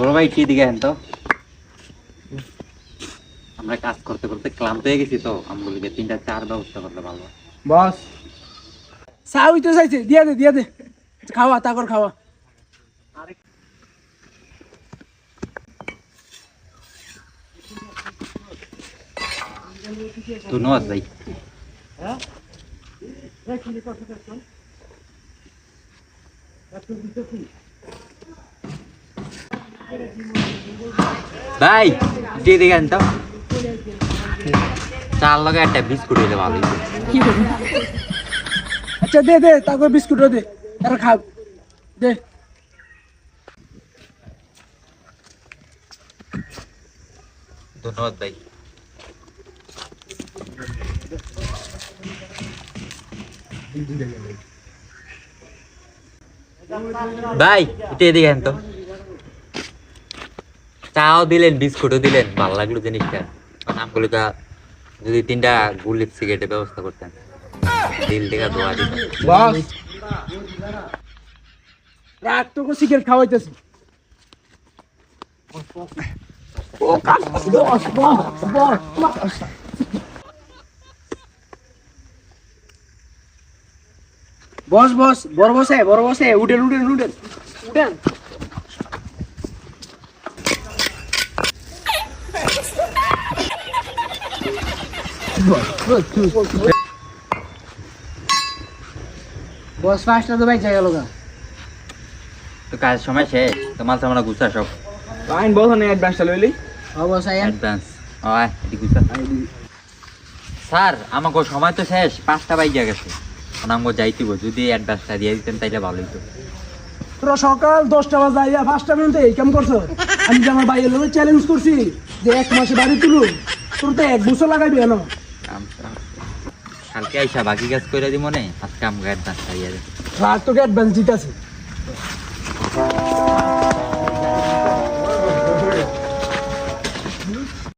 বড় ভাই কি দিকে তো আমরা কাজ করতে করতে ক্লান্ত হয়ে গেছি, তো আমগুলিকে 3টা-4 ব্যবস্থা করলে ভালো। বস চা হইতে চাইছে, দিয়া দে খাওয়া তাকর খাওয়া। ধন্যবাদ ভাই। ভাই দিয়ে দিকে তো চার লগে একটা বিস্কুট হইলে ভালো হইতো। আচ্ছা দে তাকর বিস্কুটও দে, আর খাও দে। ধন্যবাদ ভাই। ভাই এটা এদিকে আন তো, চাও দিলেন বিস্কুটও দিলেন, ভালো লাগলো জিনিসটা। আমগুলিকা যদি 3টা গুলি সিগারেটের ব্যবস্থা করতেন, দিল থেকে দোয়া দিতেন। বস রাত তো সিগারেট খাওয়াইতেছি। বস বড় বসে উঠেন। বস ফার্স্টটা তো ভাই যাই গেল গা। তো কাজের সময় শেষ, তো মাল সামানা গুছা সব আইন বস না অ্যাডভান্সটা লইলি। অবশ্যই অ্যাডভান্স। হয় এটি গুছা। স্যার আমাকে সময় তো শেষ, 5টা বাজে গেছে। আমাকে যাইতেইব, যদি অ্যাডভান্সটা দিয়ে দিতেন তাইলে ভালো হইতো। তোরা সকাল 10টা বাজে আইয়া 5টা মিনিটে এই কাম করছো। আমি যে আমার ভাইয়ের লোক চ্যালেঞ্জ করছি যে 1 মাসে বাড়ি তুলু, তোর তো 1 বছর লাগাইবি না। কালকে আইসা বাকি কাজ করে দিব মনে, আজকে আমাকে অ্যাডভান্সটা দিয়ে দেন। তোকে অ্যাডভান্স দিতেছি।